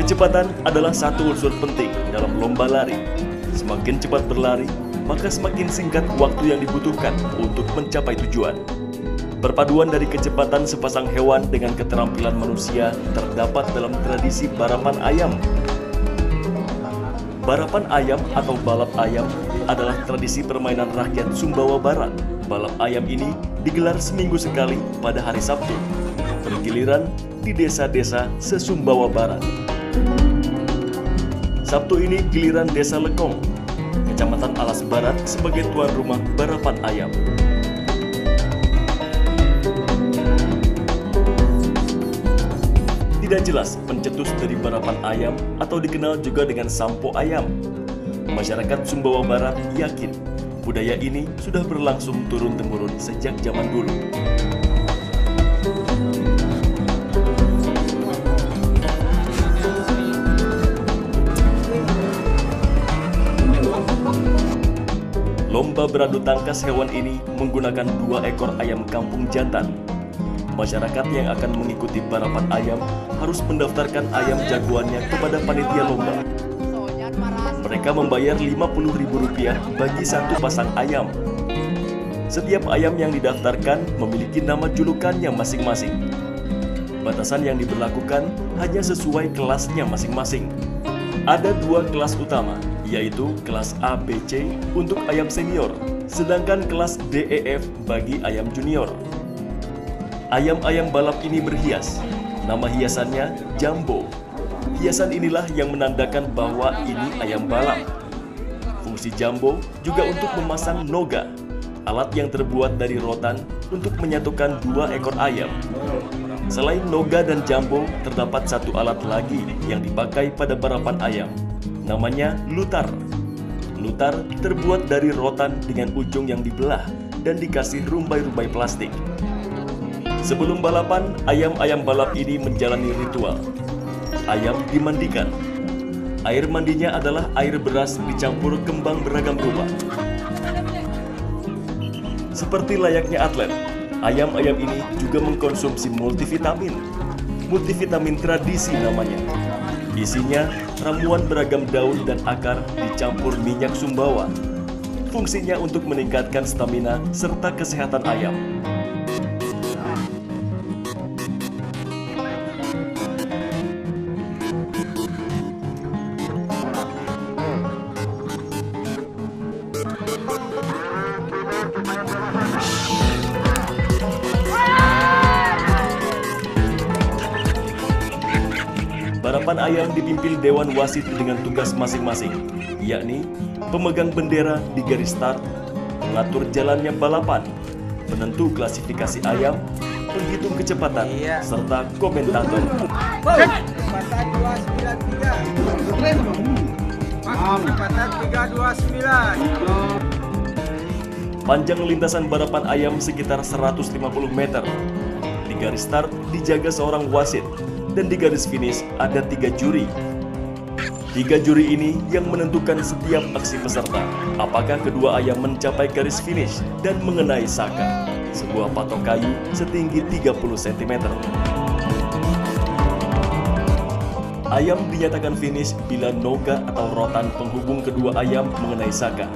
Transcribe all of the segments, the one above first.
Kecepatan adalah satu unsur penting dalam lomba lari. Semakin cepat berlari, maka semakin singkat waktu yang dibutuhkan untuk mencapai tujuan. Perpaduan dari kecepatan sepasang hewan dengan keterampilan manusia terdapat dalam tradisi balapan ayam. Balapan ayam atau balap ayam adalah tradisi permainan rakyat Sumbawa Barat. Balap ayam ini digelar seminggu sekali pada hari Sabtu, bergiliran di desa-desa se-Sumbawa Barat. Sabtu ini giliran Desa Lekong, Kecamatan Alas Barat sebagai tuan rumah balapan ayam. Tidak jelas pencetus dari balapan ayam atau dikenal juga dengan sampo ayam. Masyarakat Sumbawa Barat yakin budaya ini sudah berlangsung turun-temurun sejak zaman dulu. Lomba beradu tangkas hewan ini menggunakan 2 ekor ayam kampung jantan. Masyarakat yang akan mengikuti balapan ayam harus mendaftarkan ayam jagoannya kepada panitia lomba. Mereka membayar Rp50.000 bagi satu pasang ayam. Setiap ayam yang didaftarkan memiliki nama julukannya masing-masing. Batasan yang diberlakukan hanya sesuai kelasnya masing-masing. Ada 2 kelas utama, yaitu kelas A, B, C untuk ayam senior, sedangkan kelas D, E, F bagi ayam junior. Ayam-ayam balap ini berhias. Nama hiasannya Jambo. Hiasan inilah yang menandakan bahwa ini ayam balap. Fungsi Jambo juga untuk memasang noga, alat yang terbuat dari rotan untuk menyatukan 2 ekor ayam. Selain noga dan Jambo, terdapat satu alat lagi yang dipakai pada balapan ayam. Namanya lutar. Lutar terbuat dari rotan dengan ujung yang dibelah dan dikasih rumbai-rumbai plastik. Sebelum balapan, ayam-ayam balap ini menjalani ritual. Ayam dimandikan. Air mandinya adalah air beras dicampur kembang beragam rupa. Seperti layaknya atlet, ayam-ayam ini juga mengkonsumsi multivitamin. Multivitamin tradisi namanya. Isinya ramuan beragam daun dan akar dicampur minyak sumbawa. Fungsinya untuk meningkatkan stamina serta kesehatan ayam. Balapan ayam dipimpin Dewan Wasit dengan tugas masing-masing, yakni pemegang bendera di garis start, mengatur jalannya balapan, penentu klasifikasi ayam, penghitung kecepatan, serta komentator. Kecepatan 293. Kecepatan 329. Panjang lintasan balapan ayam sekitar 150 meter. Di garis start dijaga seorang wasit, dan di garis finish ada 3 juri. 3 juri ini yang menentukan setiap aksi peserta. Apakah kedua ayam mencapai garis finish dan mengenai saka, sebuah patok kayu setinggi 30 cm. Ayam dinyatakan finish bila noga atau rotan penghubung kedua ayam mengenai saka.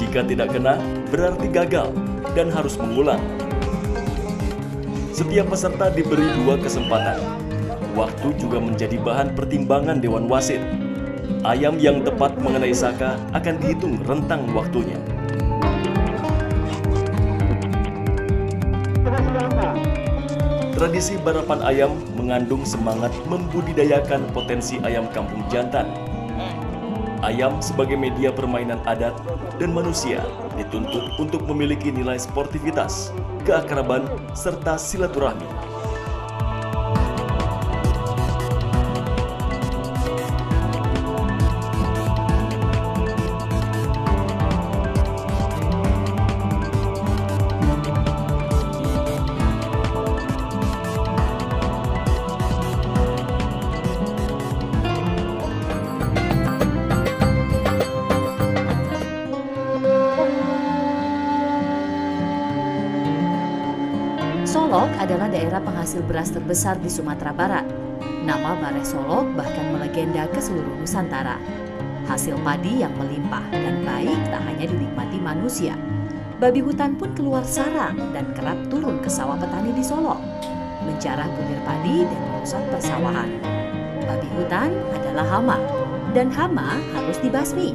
Jika tidak kena, berarti gagal dan harus mengulang. Setiap peserta diberi 2 kesempatan. Waktu juga menjadi bahan pertimbangan Dewan Wasit. Ayam yang tepat mengenai saka akan dihitung rentang waktunya. Tradisi balapan ayam mengandung semangat membudidayakan potensi ayam kampung jantan. Ayam sebagai media permainan adat dan manusia dituntut untuk memiliki nilai sportivitas, keakraban, serta silaturahmi. Solok adalah daerah penghasil beras terbesar di Sumatera Barat. Nama Bare Solok bahkan melegenda ke seluruh Nusantara. Hasil padi yang melimpah dan baik tak hanya dinikmati manusia. Babi hutan pun keluar sarang dan kerap turun ke sawah petani di Solok, menjarah bulir padi dan merusak persawahan. Babi hutan adalah hama, dan hama harus dibasmi.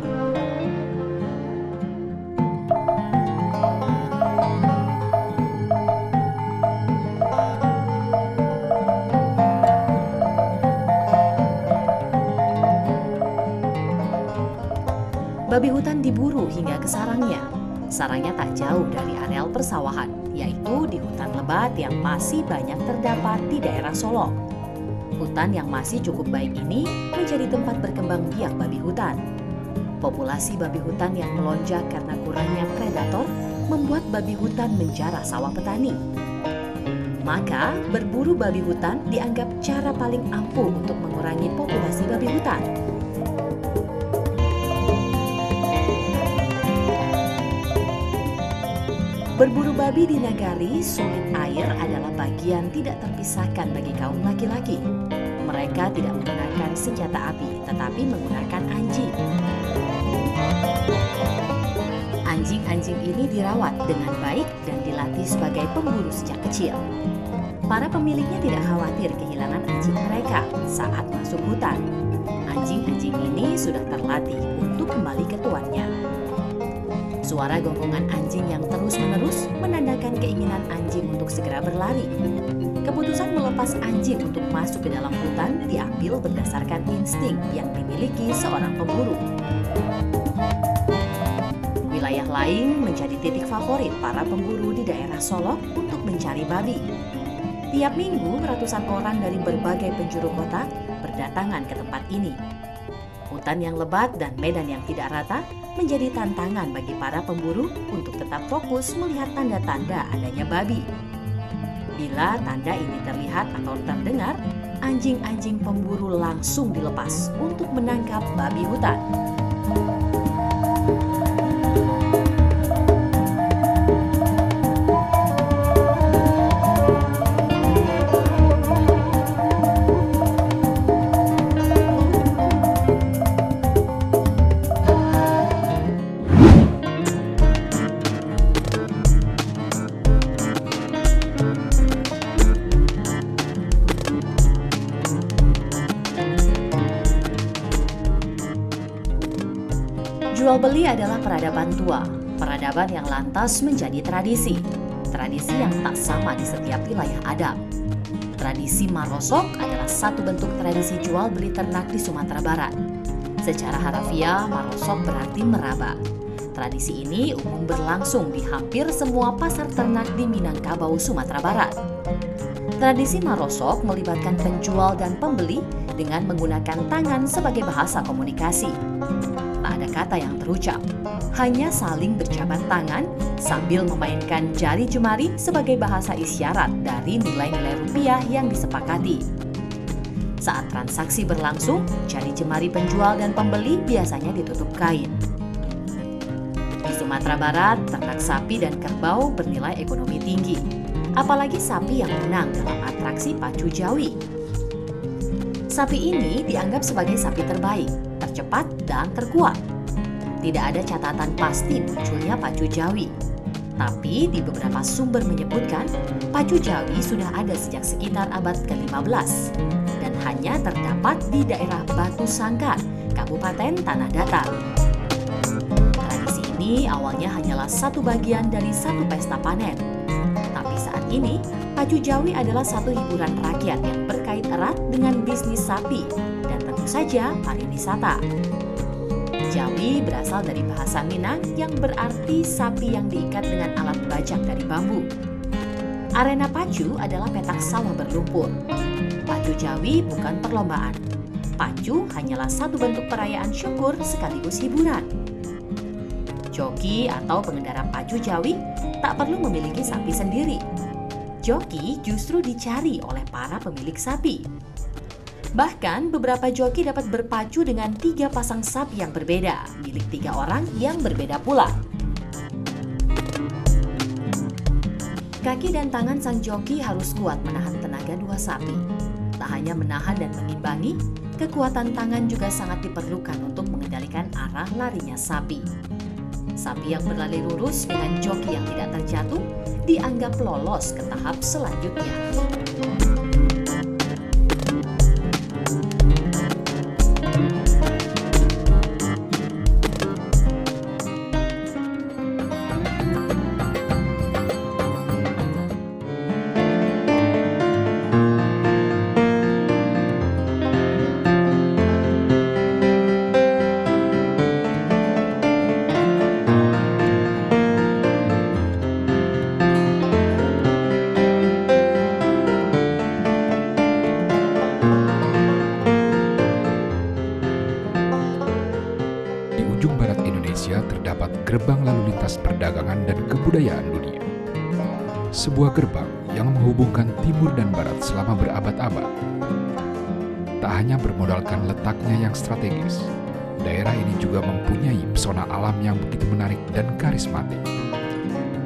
Babi hutan diburu hingga ke sarangnya. Sarangnya tak jauh dari areal persawahan, yaitu di hutan lebat yang masih banyak terdapat di daerah Solok. Hutan yang masih cukup baik ini menjadi tempat berkembang biak babi hutan. Populasi babi hutan yang melonjak karena kurangnya predator membuat babi hutan menjarah sawah petani. Maka, berburu babi hutan dianggap cara paling ampuh untuk mengurangi populasi babi hutan. Berburu babi di nagari sulit air adalah bagian tidak terpisahkan bagi kaum laki-laki. Mereka tidak menggunakan senjata api, tetapi menggunakan anjing. Anjing-anjing ini dirawat dengan baik dan dilatih sebagai pemburu sejak kecil. Para pemiliknya tidak khawatir kehilangan anjing mereka saat masuk hutan. Anjing-anjing ini sudah terlatih untuk kembali ke tuannya. Suara gonggongan anjing yang terus-menerus menandakan keinginan anjing untuk segera berlari. Keputusan melepas anjing untuk masuk ke dalam hutan diambil berdasarkan insting yang dimiliki seorang pemburu. Wilayah lain menjadi titik favorit para pemburu di daerah Solok untuk mencari babi. Tiap minggu, ratusan orang dari berbagai penjuru kota berdatangan ke tempat ini. Hutan yang lebat dan medan yang tidak rata menjadi tantangan bagi para pemburu untuk tetap fokus melihat tanda-tanda adanya babi. Bila tanda ini terlihat atau terdengar, anjing-anjing pemburu langsung dilepas untuk menangkap babi hutan. Jual beli adalah peradaban tua, peradaban yang lantas menjadi tradisi. Tradisi yang tak sama di setiap wilayah adat. Tradisi marosok adalah satu bentuk tradisi jual beli ternak di Sumatera Barat. Secara harfiah, marosok berarti meraba. Tradisi ini umum berlangsung di hampir semua pasar ternak di Minangkabau, Sumatera Barat. Tradisi marosok melibatkan penjual dan pembeli dengan menggunakan tangan sebagai bahasa komunikasi. Tak ada kata yang terucap, hanya saling berjabat tangan sambil memainkan jari jemari sebagai bahasa isyarat dari nilai-nilai rupiah yang disepakati. Saat transaksi berlangsung, jari jemari penjual dan pembeli biasanya ditutup kain. Di Sumatera Barat, ternak sapi dan kerbau bernilai ekonomi tinggi, apalagi sapi yang menang dalam atraksi pacu Jawi. Sapi ini dianggap sebagai sapi terbaik, tercepat, dan terkuat. Tidak ada catatan pasti munculnya pacu Jawi. Tapi di beberapa sumber menyebutkan pacu Jawi sudah ada sejak sekitar abad ke-15 dan hanya terdapat di daerah Batu Sangkar, Kabupaten Tanah Datar. Tradisi ini awalnya hanyalah satu bagian dari satu pesta panen. Tapi saat ini, pacu Jawi adalah satu hiburan rakyat yang berkait erat dengan bisnis sapi dan tentu saja pariwisata. Jawi berasal dari bahasa Minang yang berarti sapi yang diikat dengan alat bajak dari bambu. Arena pacu adalah petak sawah berlumpur. Pacu Jawi bukan perlombaan. Pacu hanyalah satu bentuk perayaan syukur sekaligus hiburan. Joki atau pengendara pacu Jawi tak perlu memiliki sapi sendiri. Joki justru dicari oleh para pemilik sapi. Bahkan beberapa joki dapat berpacu dengan 3 pasang sapi yang berbeda, milik 3 orang yang berbeda pula. Kaki dan tangan sang joki harus kuat menahan tenaga dua sapi. Tak hanya menahan dan mengimbangi, kekuatan tangan juga sangat diperlukan untuk mengendalikan arah larinya sapi. Sapi yang berlari lurus dengan joki yang tidak terjatuh dianggap lolos ke tahap selanjutnya. Ujung barat Indonesia terdapat gerbang lalu lintas perdagangan dan kebudayaan dunia. Sebuah gerbang yang menghubungkan timur dan barat selama berabad-abad. Tak hanya bermodalkan letaknya yang strategis, daerah ini juga mempunyai pesona alam yang begitu menarik dan karismatik.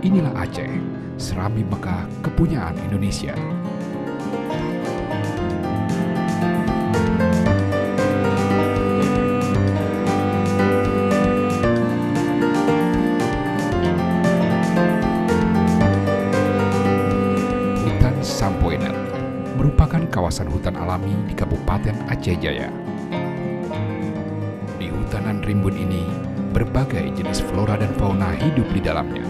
Inilah Aceh, Serambi Mekah kepunyaan Indonesia. Sampoenet merupakan kawasan hutan alami di Kabupaten Aceh Jaya. Di hutanan rimbun ini, berbagai jenis flora dan fauna hidup di dalamnya.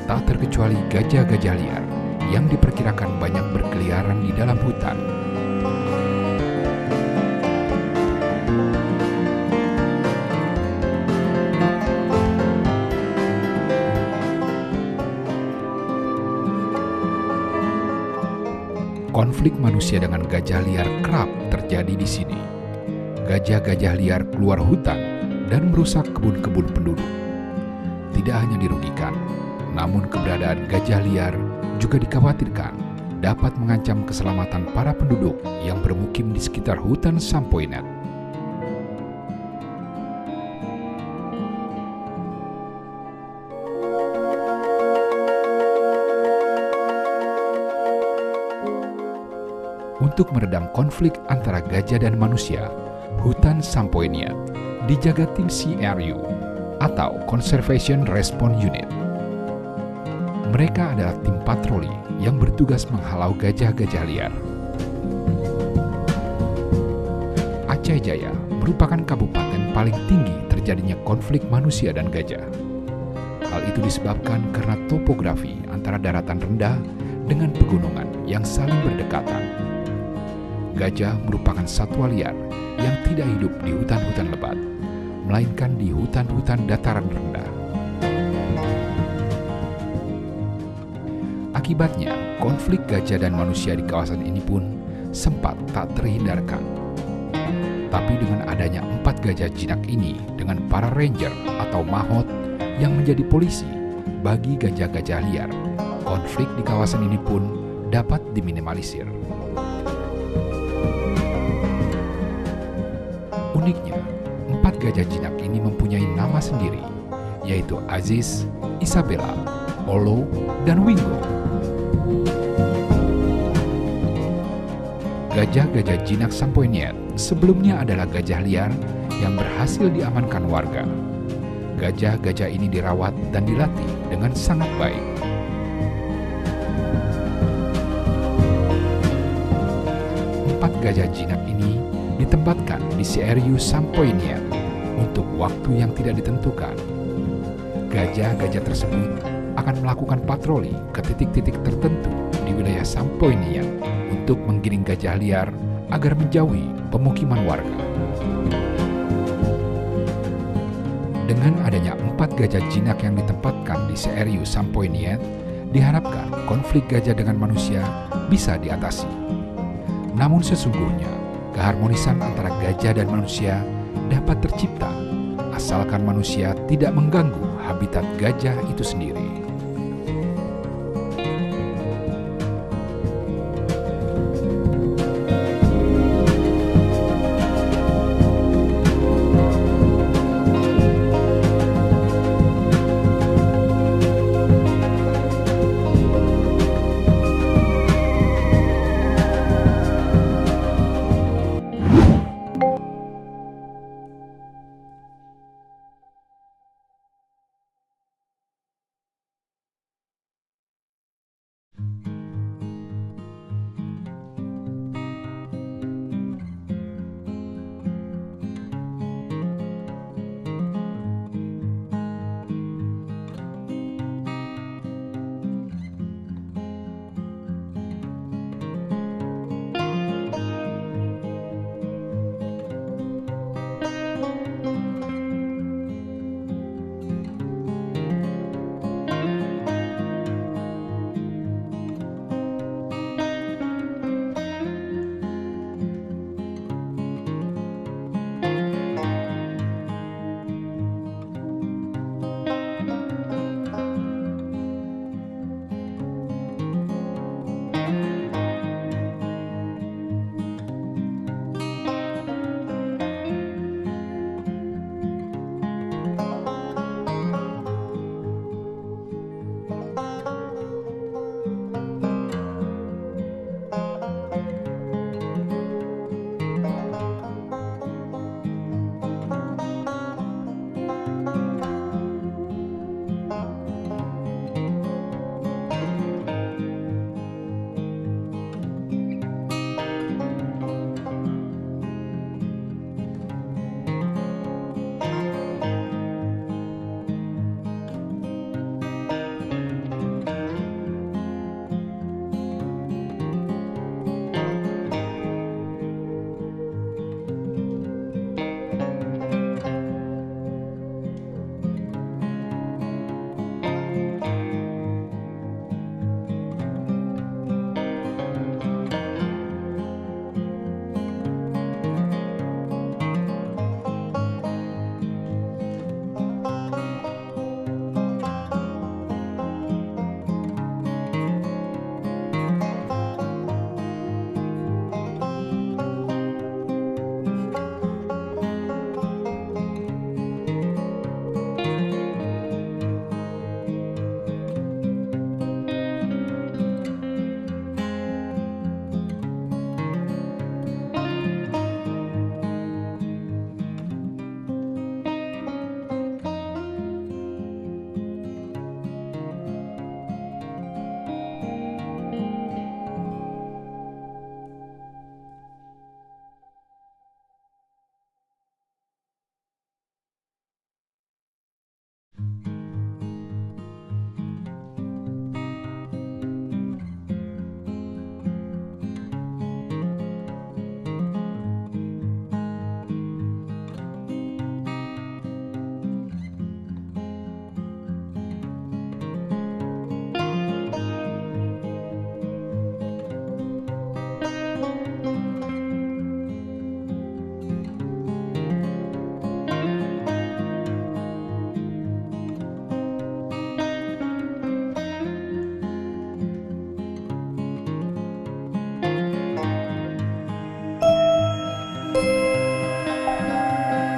Tak terkecuali gajah-gajah liar yang diperkirakan banyak berkeliaran di dalam hutan. Konflik manusia dengan gajah liar kerap terjadi di sini. Gajah-gajah liar keluar hutan dan merusak kebun-kebun penduduk. Tidak hanya dirugikan, namun keberadaan gajah liar juga dikhawatirkan dapat mengancam keselamatan para penduduk yang bermukim di sekitar hutan Sampoenet. Untuk meredam konflik antara gajah dan manusia, hutan Sampoenet dijaga tim CRU atau Conservation Response Unit. Mereka adalah tim patroli yang bertugas menghalau gajah-gajah liar. Aceh Jaya merupakan kabupaten paling tinggi terjadinya konflik manusia dan gajah. Hal itu disebabkan karena topografi antara daratan rendah dengan pegunungan yang saling berdekatan. Gajah merupakan satwa liar yang tidak hidup di hutan-hutan lebat, melainkan di hutan-hutan dataran rendah. Akibatnya, konflik gajah dan manusia di kawasan ini pun sempat tak terhindarkan. Tapi dengan adanya 4 gajah jinak ini dengan para ranger atau mahot yang menjadi polisi bagi gajah-gajah liar, konflik di kawasan ini pun dapat diminimalisir. Uniknya, 4 gajah jinak ini mempunyai nama sendiri, yaitu Aziz, Isabella, Olo, dan Wingo. Gajah-gajah jinak Sampoenet sebelumnya adalah gajah liar yang berhasil diamankan warga. Gajah-gajah ini dirawat dan dilatih dengan sangat baik. Empat gajah jinak ini ditempatkan di CRU Sampoenet untuk waktu yang tidak ditentukan. Gajah-gajah tersebut akan melakukan patroli ke titik-titik tertentu di wilayah Sampoenet untuk menggiring gajah liar agar menjauhi pemukiman warga. Dengan adanya 4 gajah jinak yang ditempatkan di CRU Sampoenet, diharapkan konflik gajah dengan manusia bisa diatasi. Namun sesungguhnya, keharmonisan antara gajah dan manusia dapat tercipta asalkan manusia tidak mengganggu habitat gajah itu sendiri.